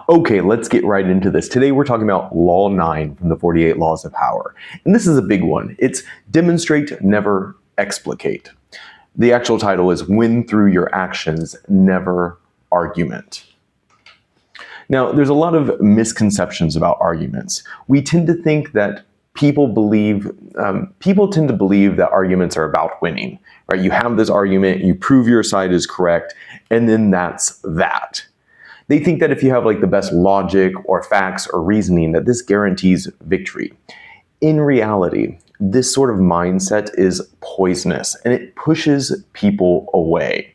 Okay, let's get right into this. Today we're talking about Law 9 from the 48 Laws of Power. And this is a big one. It's Demonstrate, Never Explicate. The actual title is Win Through Your Actions, Never Argument. Now, there's a lot of misconceptions about arguments. We tend to think that people tend to believe that arguments are about winning, right? You have this argument, you prove your side is correct, and then that's that. They think that if you have like the best logic or facts or reasoning, that this guarantees victory. In reality, this sort of mindset is poisonous and it pushes people away.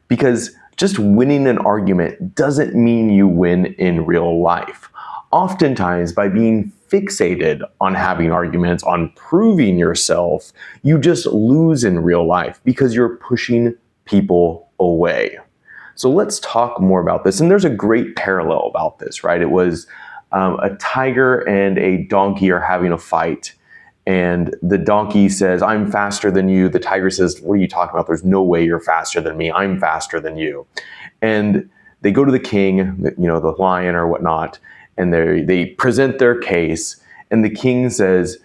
Because just winning an argument doesn't mean you win in real life. Oftentimes, by being fixated on having arguments, on proving yourself, you just lose in real life because you're pushing people away. So let's talk more about this. And there's a great parallel about this, right? It was a tiger and a donkey are having a fight. And the donkey says, I'm faster than you. The tiger says, what are you talking about? There's no way you're faster than me. I'm faster than you. And they go to the king, the lion or whatnot, and they present their case. And the king says,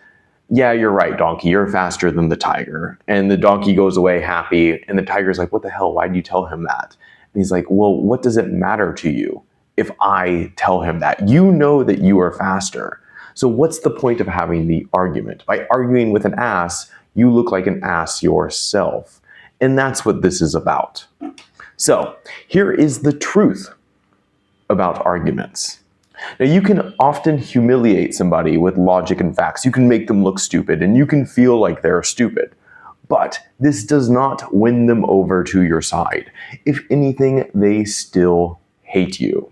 yeah, you're right, donkey. You're faster than the tiger. And the donkey goes away happy. And the tiger's like, what the hell? Why did you tell him that? And he's like, well, what does it matter to you if I tell him that? You know that you are faster. So what's the point of having the argument? By arguing with an ass, you look like an ass yourself. And that's what this is about. So here is the truth about arguments. Now, you can often humiliate somebody with logic and facts. You can make them look stupid, and you can feel like they're stupid. But this does not win them over to your side. If anything, they still hate you,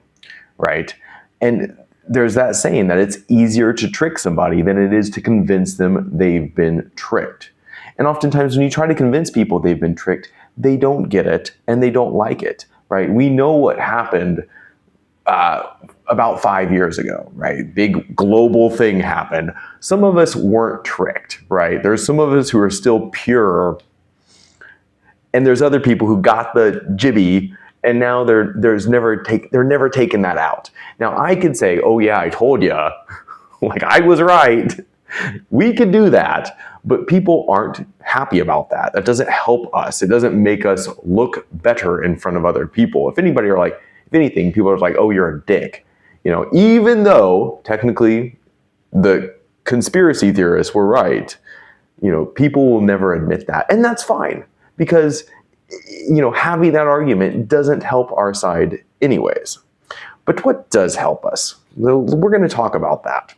right? And there's that saying that it's easier to trick somebody than it is to convince them they've been tricked. And oftentimes when you try to convince people they've been tricked, they don't get it and they don't like it, right? We know what happened about 5 years ago, right? Big global thing happened. Some of us weren't tricked, right? There's some of us who are still pure, and there's other people who got the jibby, and now they're never taking that out. Now I could say, oh yeah, I told you, like I was right. We could do that, but people aren't happy about that. That doesn't help us. It doesn't make us look better in front of other people. If anything, people are like, oh, you're a dick. Even though technically the conspiracy theorists were right, people will never admit that. And that's fine because, having that argument doesn't help our side anyways. But what does help us? Well, we're going to talk about that.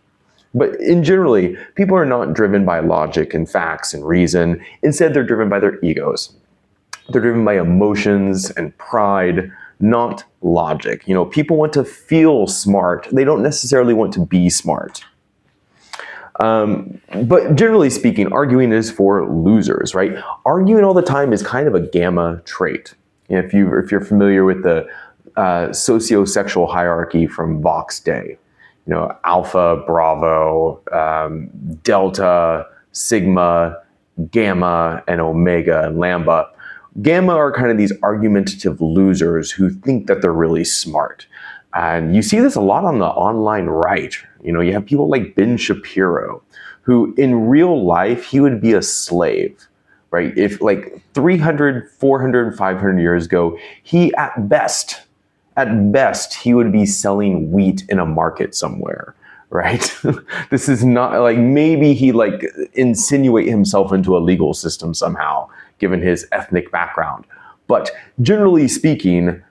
But in generally, people are not driven by logic and facts and reason. Instead, they're driven by their egos. They're driven by emotions and pride, not logic. People want to feel smart. They don't necessarily want to be smart. But generally speaking, arguing is for losers, right? Arguing all the time is kind of a gamma trait. If you're familiar with the sociosexual hierarchy from Vox Day, alpha, bravo, delta, sigma, gamma, and omega, and lambda. Gamma are kind of these argumentative losers who think that they're really smart. And you see this a lot on the online right. You have people like Ben Shapiro, who in real life, he would be a slave, right? If like 300, 400, 500 years ago, he at best, he would be selling wheat in a market somewhere, right? This is not like, maybe he insinuate himself into a legal system somehow, given his ethnic background. But generally speaking,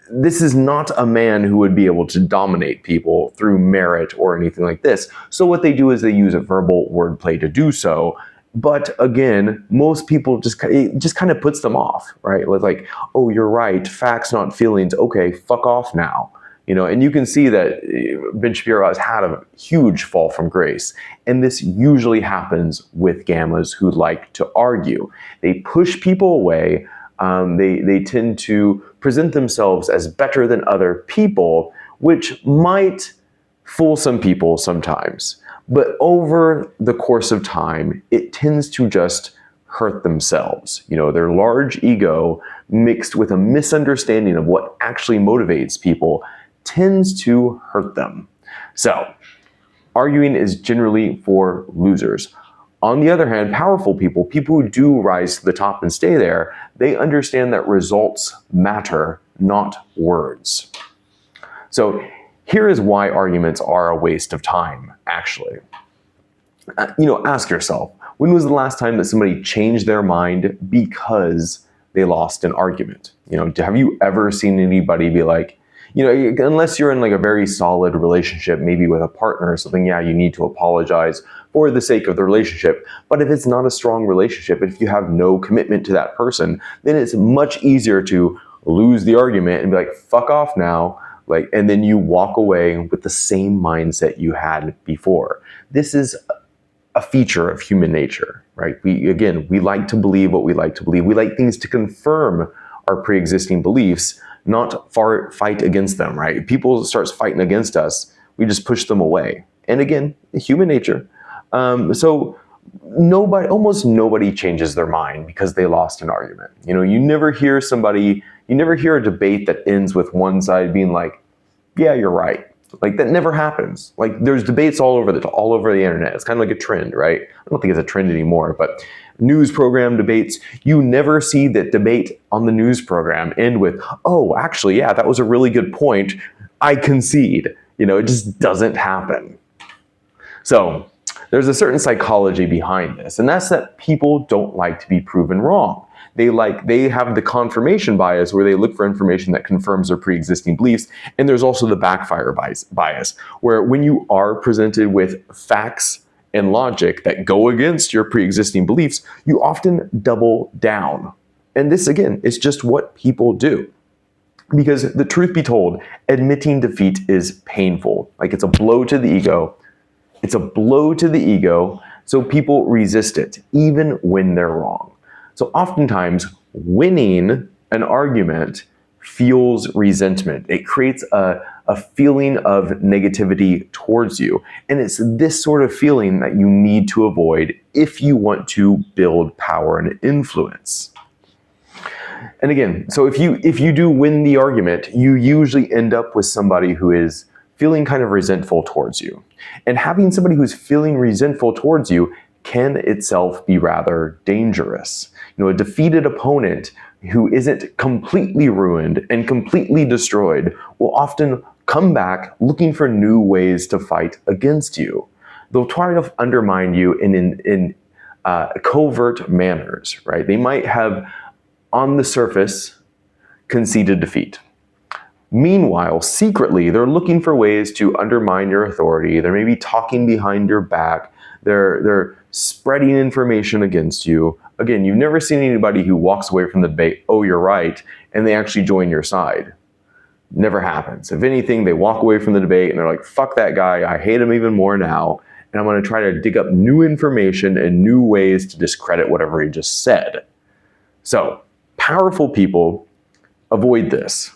this is not a man who would be able to dominate people through merit or anything like this. So what they do is they use a verbal wordplay to do so. But again, most people it just kind of puts them off, right? Like, oh, you're right, facts, not feelings. Okay, fuck off now. And you can see that Ben Shapiro has had a huge fall from grace. And this usually happens with gammas who like to argue. They push people away. They tend to present themselves as better than other people, which might fool some people sometimes. But over the course of time, it tends to just hurt themselves. Their large ego mixed with a misunderstanding of what actually motivates people tends to hurt them. So, arguing is generally for losers. On the other hand, powerful people, people who do rise to the top and stay there, they understand that results matter, not words. So here is why arguments are a waste of time, actually. Ask yourself, when was the last time that somebody changed their mind because they lost an argument? Have you ever seen anybody be like, unless you're in like a very solid relationship, maybe with a partner or something, yeah, you need to apologize for the sake of the relationship. But if it's not a strong relationship, if you have no commitment to that person, then it's much easier to lose the argument and be like, fuck off now. And then you walk away with the same mindset you had before. This is a feature of human nature, right? We like to believe what we like to believe. We like things to confirm our pre-existing beliefs, not fight against them, right? People starts fighting against us, we just push them away. And again, human nature. So almost nobody changes their mind because they lost an argument. You never hear a debate that ends with one side being like, yeah, you're right. That never happens. There's debates all over the internet. It's kind of like a trend, right? I don't think it's a trend anymore, but news program debates, you never see that debate on the news program end with, oh, actually, yeah, that was a really good point. I concede. It just doesn't happen. So there's a certain psychology behind this, and that's that people don't like to be proven wrong. They have the confirmation bias where they look for information that confirms their pre-existing beliefs. And there's also the backfire bias, where when you are presented with facts and logic that go against your pre-existing beliefs, you often double down. And this, again, is just what people do. Because the truth be told, admitting defeat is painful. It's a blow to the ego. It's a blow to the ego, so people resist it, even when they're wrong. So oftentimes, winning an argument fuels resentment. It creates a feeling of negativity towards you. And it's this sort of feeling that you need to avoid if you want to build power and influence. And again, so if you do win the argument, you usually end up with somebody who is feeling kind of resentful towards you. And having somebody who's feeling resentful towards you can itself be rather dangerous. A defeated opponent who isn't completely ruined and completely destroyed will often come back looking for new ways to fight against you. They'll try to undermine you in covert manners, right? They might have, on the surface, conceded defeat. Meanwhile, secretly, they're looking for ways to undermine your authority. They're maybe talking behind your back. They're spreading information against you. Again, you've never seen anybody who walks away from the debate, oh, you're right, and they actually join your side. Never happens. If anything, they walk away from the debate and they're like, fuck that guy, I hate him even more now, and I'm going to try to dig up new information and new ways to discredit whatever he just said. So, powerful people avoid this.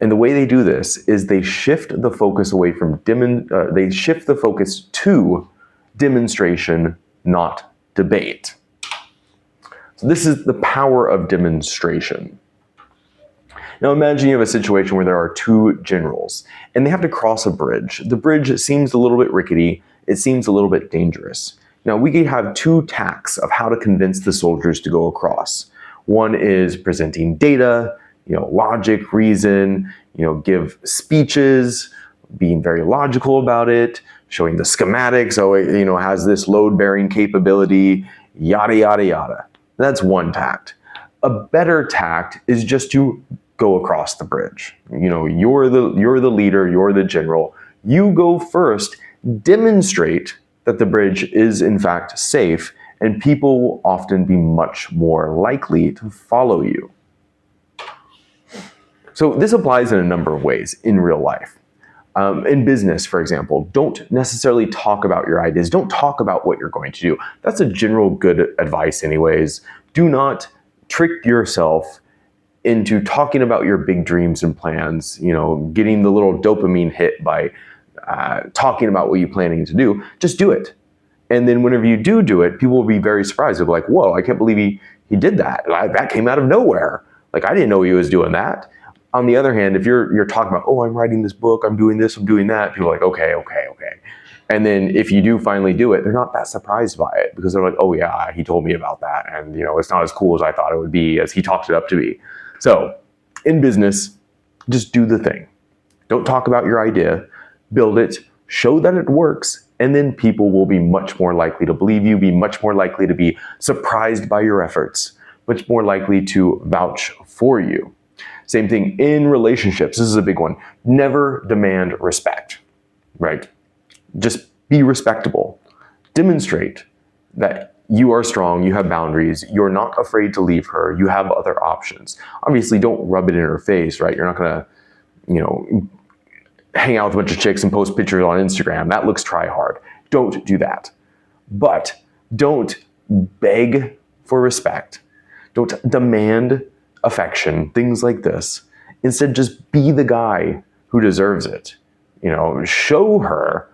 And the way they do this is they shift the focus away from they shift the focus to demonstration, not debate. So this is the power of demonstration. Now imagine you have a situation where there are two generals and they have to cross a bridge. The bridge seems a little bit rickety. It seems a little bit dangerous. Now we could have two tacks of how to convince the soldiers to go across. One is presenting data, logic, reason, give speeches, being very logical about it, showing the schematics, it has this load-bearing capability, yada, yada, yada. That's one tact. A better tact is just to go across the bridge. You're the leader, you're the general. You go first, demonstrate that the bridge is in fact safe, and people will often be much more likely to follow you. So this applies in a number of ways in real life. In business, for example, don't necessarily talk about your ideas. Don't talk about what you're going to do. That's a general good advice anyways. Do not trick yourself into talking about your big dreams and plans, getting the little dopamine hit by talking about what you're planning to do. Just do it. And then whenever you do it, people will be very surprised. They'll be like, whoa, I can't believe he did that. That came out of nowhere. I didn't know he was doing that. On the other hand, if you're talking about, oh, I'm writing this book, I'm doing this, I'm doing that, people are like, okay. And then if you do finally do it, they're not that surprised by it because they're like, oh yeah, he told me about that. And it's not as cool as I thought it would be, as he talked it up to be. So in business, just do the thing. Don't talk about your idea, build it, show that it works, and then people will be much more likely to believe you, be much more likely to be surprised by your efforts, much more likely to vouch for you. Same thing in relationships. This is a big one. Never demand respect, right? Just be respectable. Demonstrate that you are strong, you have boundaries, you're not afraid to leave her, you have other options. Obviously, don't rub it in her face, right? You're not gonna, hang out with a bunch of chicks and post pictures on Instagram. That looks try hard. Don't do that. But don't beg for respect. Don't demand affection, things like this. Instead, just be the guy who deserves it. Show her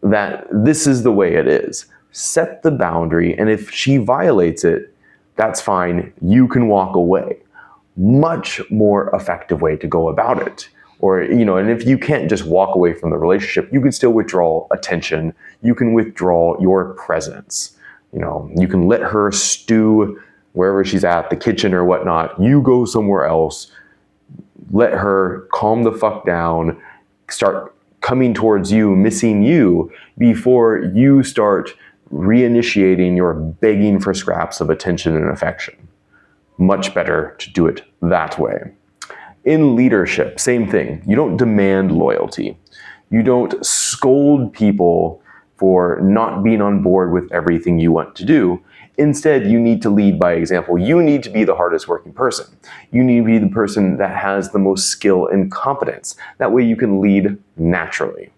that this is the way it is. Set the boundary, and if she violates it, that's fine. You can walk away. Much more effective way to go about it. Or, and if you can't just walk away from the relationship, you can still withdraw attention. You can withdraw your presence. You can let her stew wherever she's at, the kitchen or whatnot. You go somewhere else. Let her calm the fuck down, start coming towards you, missing you, before you start reinitiating your begging for scraps of attention and affection. Much better to do it that way. In leadership, same thing. You don't demand loyalty. You don't scold people for not being on board with everything you want to do. Instead, you need to lead by example. You need to be the hardest working person. You need to be the person that has the most skill and competence. That way you can lead naturally.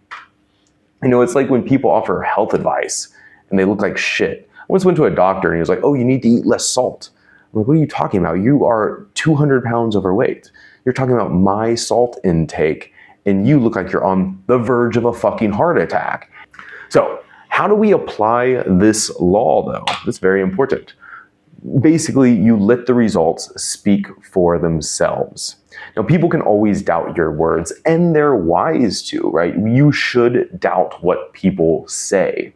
It's like when people offer health advice and they look like shit. I once went to a doctor and he was like, oh, you need to eat less salt. I'm like, what are you talking about? You are 200 pounds overweight. You're talking about my salt intake and you look like you're on the verge of a fucking heart attack. So how do we apply this law though? That's very important. Basically, you let the results speak for themselves. Now, people can always doubt your words, and they're wise to, right? You should doubt what people say.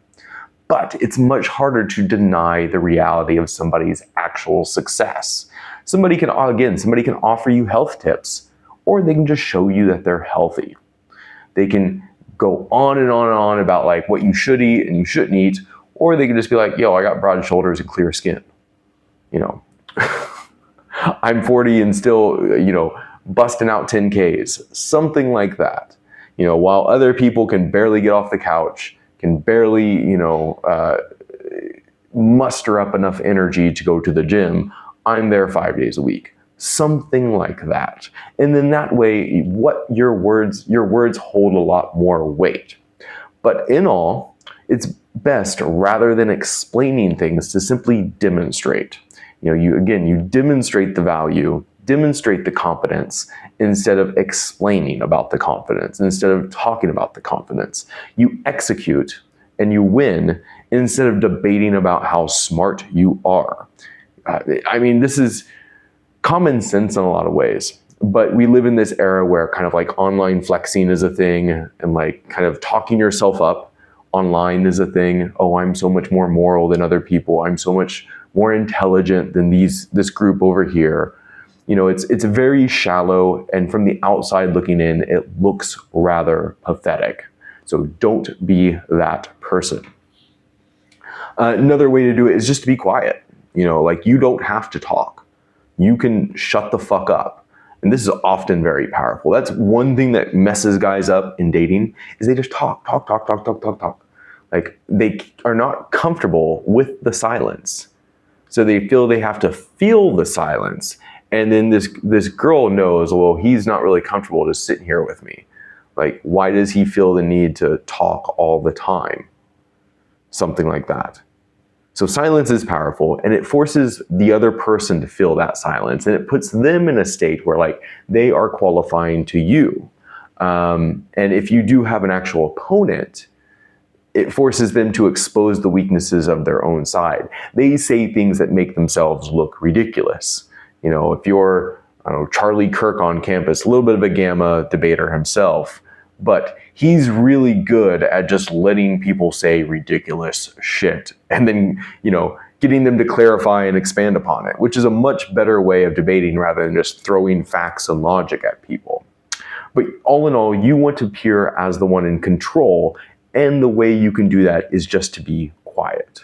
But it's much harder to deny the reality of somebody's actual success. Somebody can offer you health tips, or they can just show you that they're healthy. They can go on and on and on about like what you should eat and you shouldn't eat, or they can just be like, yo, I got broad shoulders and clear skin. I'm 40 and still, busting out 10Ks, something like that. While other people can barely get off the couch, can barely, muster up enough energy to go to the gym, I'm there 5 days a week. Something like that. And then that way, your words hold a lot more weight. But in all, it's best, rather than explaining things, to simply demonstrate. You demonstrate the value, demonstrate the competence, instead of explaining about the confidence, instead of talking about the confidence. You execute and you win instead of debating about how smart you are. This is common sense in a lot of ways, but we live in this era where kind of like online flexing is a thing, and like kind of talking yourself up online is a thing. Oh, I'm so much more moral than other people. I'm so much more intelligent than this group over here. It's very shallow, and from the outside looking in, it looks rather pathetic. So don't be that person. Another way to do it is just to be quiet. You don't have to talk. You can shut the fuck up. And this is often very powerful. That's one thing that messes guys up in dating, is they just talk. Like, they are not comfortable with the silence. So they feel they have to feel the silence. And then this girl knows, well, he's not really comfortable just sitting here with me. Like, why does he feel the need to talk all the time? Something like that. So silence is powerful, and it forces the other person to feel that silence, and it puts them in a state where like they are qualifying to you. And if you do have an actual opponent, it forces them to expose the weaknesses of their own side. They say things that make themselves look ridiculous. If you're I don't know, Charlie Kirk on campus, a little bit of a gamma debater himself, but he's really good at just letting people say ridiculous shit and then, getting them to clarify and expand upon it, which is a much better way of debating rather than just throwing facts and logic at people. But all in all, you want to appear as the one in control, and the way you can do that is just to be quiet.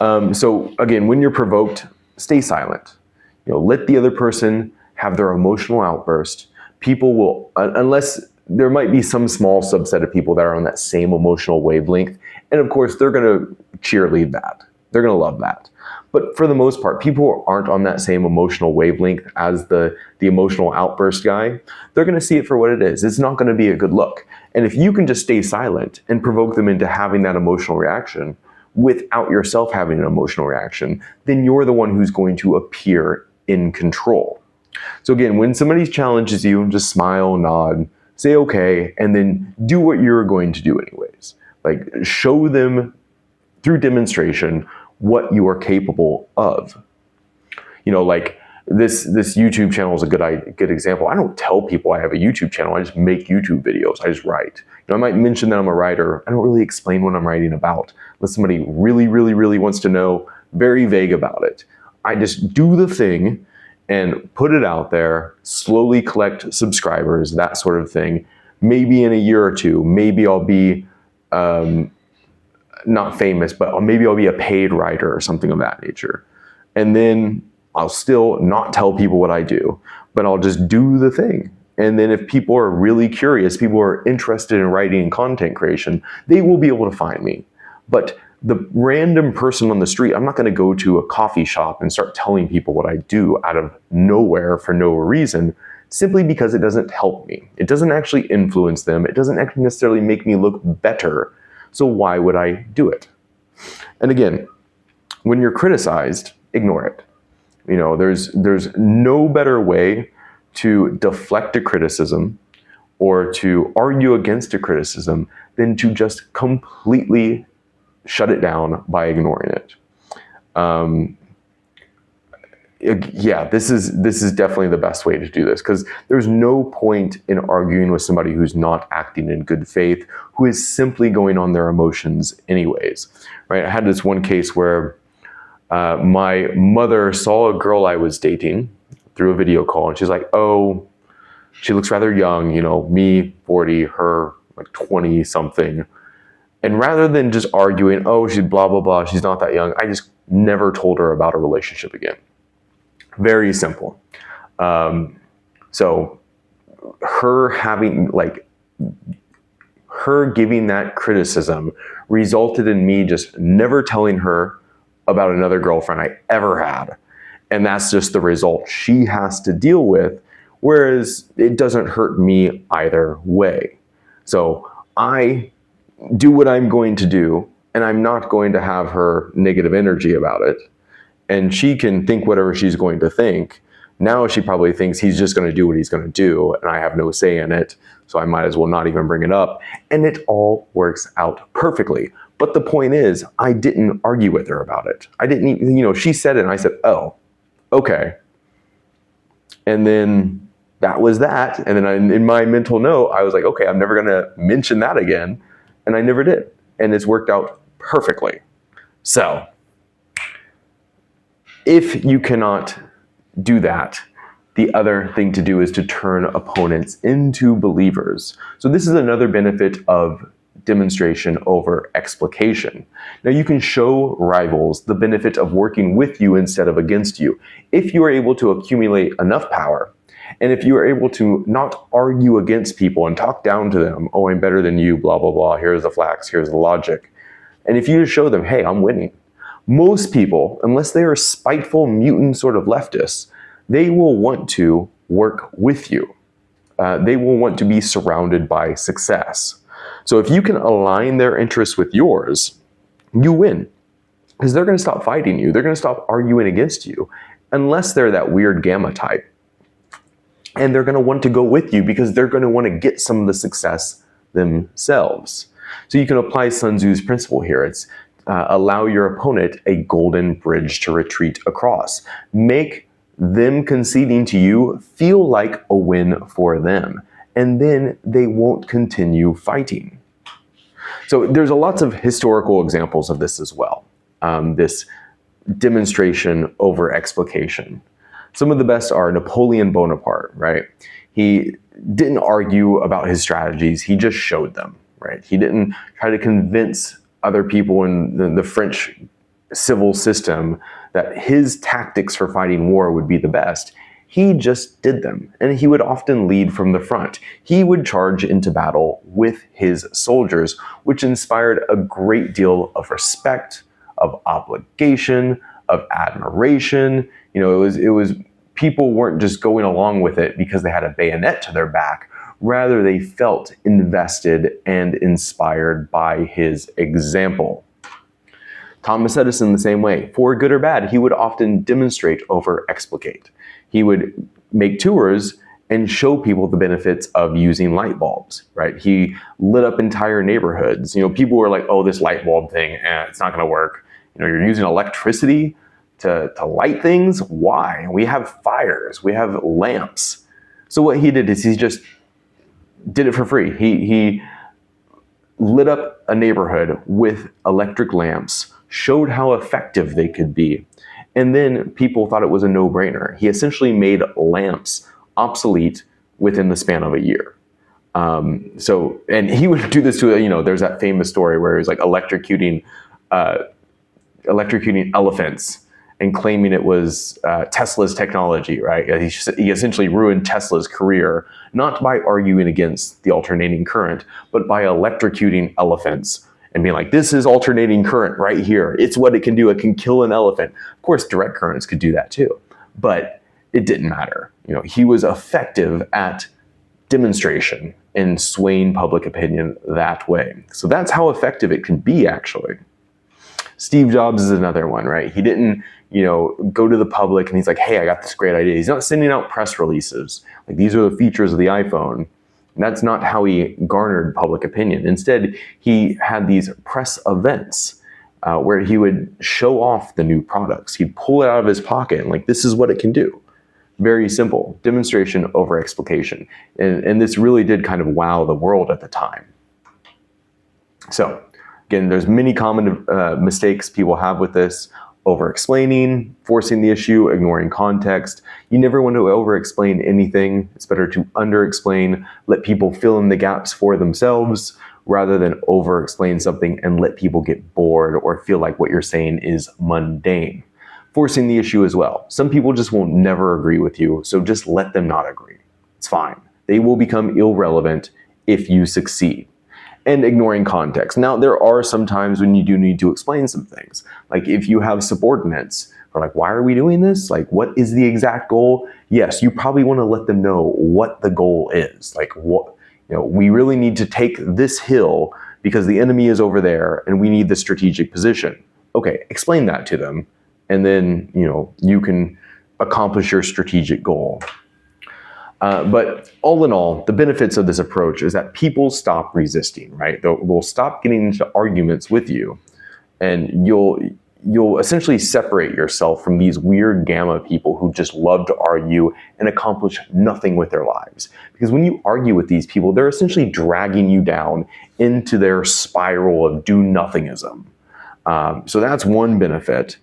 So again, when you're provoked, stay silent. Let the other person have their emotional outburst. People will, unless there might be some small subset of people that are on that same emotional wavelength, and of course they're going to cheerlead that. They're going to love that. But for the most part, people who aren't on that same emotional wavelength as the emotional outburst guy, they're going to see it for what it is. It's not going to be a good look. And if you can just stay silent and provoke them into having that emotional reaction without yourself having an emotional reaction, then you're the one who's going to appear in control. So again, when somebody challenges you, just smile, nod, say okay, and then do what you're going to do anyways. Like, show them through demonstration what you are capable of. Like this YouTube channel is a good example. I don't tell people I have a YouTube channel. I just make YouTube videos. I just write. I might mention that I'm a writer. I don't really explain what I'm writing about unless somebody really, really, really wants to know. Very vague about it. I just do the thing and put it out there, slowly collect subscribers, that sort of thing. Maybe in a year or two, maybe I'll be not famous, but maybe I'll be a paid writer or something of that nature. And then I'll still not tell people what I do, but I'll just do the thing. And then if people are really curious, people are interested in writing and content creation, they will be able to find me. But the random person on the street, I'm not going to go to a coffee shop and start telling people what I do out of nowhere for no reason, simply because it doesn't help me. It doesn't actually influence them. It doesn't actually necessarily make me look better. So why would I do it? And again, when you're criticized, ignore it. There's no better way to deflect a criticism or to argue against a criticism than to just completely shut it down by ignoring it. This is definitely the best way to do this, because there's no point in arguing with somebody who's not acting in good faith, who is simply going on their emotions anyways, right? I had this one case where my mother saw a girl I was dating through a video call, and she's like, oh, she looks rather young, me 40, her like 20 something. And rather than just arguing, oh, she's blah, blah, blah, she's not that young, I just never told her about a relationship again. Very simple. So her giving that criticism resulted in me just never telling her about another girlfriend I ever had. And that's just the result she has to deal with, whereas it doesn't hurt me either way. So I do what I'm going to do, and I'm not going to have her negative energy about it. And she can think whatever she's going to think. Now she probably thinks he's just going to do what he's going to do, and I have no say in it, so I might as well not even bring it up. And it all works out perfectly. But the point is, I didn't argue with her about it. I didn't even, she said it, and I said, oh, okay. And then that was that. And then in my mental note, I was like, okay, I'm never going to mention that again. And I never did. And it's worked out perfectly. So if you cannot do that, the other thing to do is to turn opponents into believers. So this is another benefit of demonstration over explication. Now you can show rivals the benefit of working with you instead of against you. If you are able to accumulate enough power, and if you are able to not argue against people and talk down to them, oh, I'm better than you, blah, blah, blah, here's the facts, here's the logic. And if you just show them, hey, I'm winning. Most people, unless they are spiteful, mutant sort of leftists, they will want to work with you. They will want to be surrounded by success. So if you can align their interests with yours, you win. Because they're going to stop fighting you. They're going to stop arguing against you, unless they're that weird gamma type. And they're going to want to go with you because they're going to want to get some of the success themselves. So you can apply Sun Tzu's principle here. It's allow your opponent a golden bridge to retreat across. Make them conceding to you feel like a win for them, and then they won't continue fighting. So there's lots of historical examples of this as well. This demonstration over explication. Some of the best are Napoleon Bonaparte, right? He didn't argue about his strategies, he just showed them, right? He didn't try to convince other people in the French civil system that his tactics for fighting war would be the best. He just did them, and he would often lead from the front. He would charge into battle with his soldiers, which inspired a great deal of respect, of obligation, of admiration. You know, it was people weren't just going along with it because they had a bayonet to their back. Rather, they felt invested and inspired by his example. Thomas Edison the same way. For good or bad, he would often demonstrate over explicate. He would make tours and show people the benefits of using light bulbs, right? He lit up entire neighborhoods. You know, people were like, oh, this light bulb thing, it's not gonna work. You know, you're using electricity to light things? Why? We have fires, we have lamps. So what he did is he just did it for free. He lit up a neighborhood with electric lamps, showed how effective they could be, and then people thought it was a no-brainer. He essentially made lamps obsolete within the span of a year. And he would do this to, you know, there's that famous story where he was like electrocuting elephants and claiming it was Tesla's technology, right? He essentially ruined Tesla's career, not by arguing against the alternating current, but by electrocuting elephants and being like, this is alternating current right here. It's what it can do. It can kill an elephant. Of course, direct currents could do that too, but it didn't matter. You know, he was effective at demonstration and swaying public opinion that way. So that's how effective it can be, actually. Steve Jobs is another one, right? He didn't, you know, go to the public and he's like, hey, I got this great idea. He's not sending out press releases. Like, these are the features of the iPhone. And that's not how he garnered public opinion. Instead, he had these press events where he would show off the new products. He'd pull it out of his pocket and like, this is what it can do. Very simple. Demonstration over explication. And this really did kind of wow the world at the time. So again, there's many common mistakes people have with this. Over-explaining, forcing the issue, ignoring context. You never want to over-explain anything. It's better to under-explain, let people fill in the gaps for themselves, rather than over-explain something and let people get bored or feel like what you're saying is mundane. Forcing the issue as well. Some people just will never agree with you, so just let them not agree. It's fine. They will become irrelevant if you succeed. And ignoring context. Now, there are some times when you do need to explain some things. Like if you have subordinates who are like, why are we doing this? Like, what is the exact goal? Yes, you probably want to let them know what the goal is. Like, what, you know, we really need to take this hill because the enemy is over there and we need the strategic position. Okay, explain that to them. And then, you know, you can accomplish your strategic goal. But all in all, the benefits of this approach is that people stop resisting, right? They'll stop getting into arguments with you, and you'll essentially separate yourself from these weird gamma people who just love to argue and accomplish nothing with their lives. Because when you argue with these people, they're essentially dragging you down into their spiral of do-nothingism. So that's one benefit.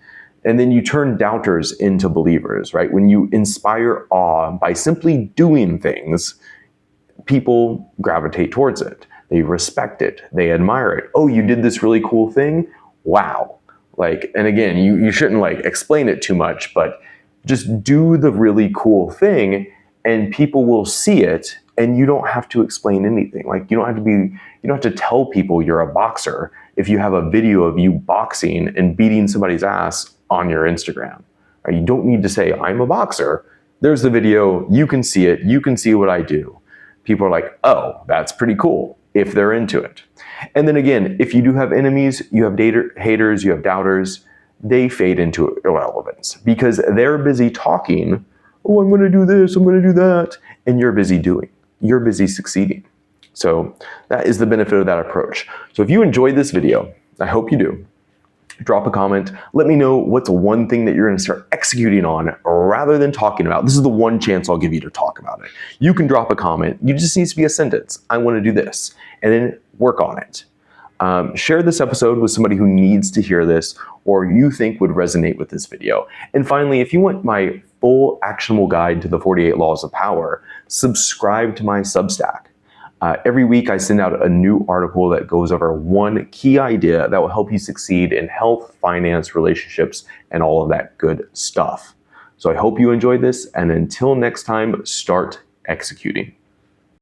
And then you turn doubters into believers, right? When you inspire awe by simply doing things, people gravitate towards it. They respect it. They admire it. Oh, you did this really cool thing? Wow. Like, and again, you shouldn't like explain it too much, but just do the really cool thing and people will see it and you don't have to explain anything. Like, you don't have to tell people you're a boxer if you have a video of you boxing and beating somebody's ass on your Instagram. Right? You don't need to say, I'm a boxer. There's the video, you can see it, you can see what I do. People are like, oh, that's pretty cool, if they're into it. And then again, if you do have enemies, you have haters, you have doubters, they fade into irrelevance because they're busy talking, oh, I'm gonna do this, I'm gonna do that, and you're busy doing, you're busy succeeding. So that is the benefit of that approach. So if you enjoyed this video, I hope you do, Drop a comment. Let me know what's one thing that you're going to start executing on rather than talking about. This is the one chance I'll give you to talk about it. You can drop a comment. You just needs to be a sentence. I want to do this, and then work on it. Share this episode with somebody who needs to hear this or you think would resonate with this video. And finally, if you want my full actionable guide to the 48 Laws of Power, subscribe to my Substack. Every week I send out a new article that goes over one key idea that will help you succeed in health, finance, relationships, and all of that good stuff. So I hope you enjoyed this, and until next time, start executing.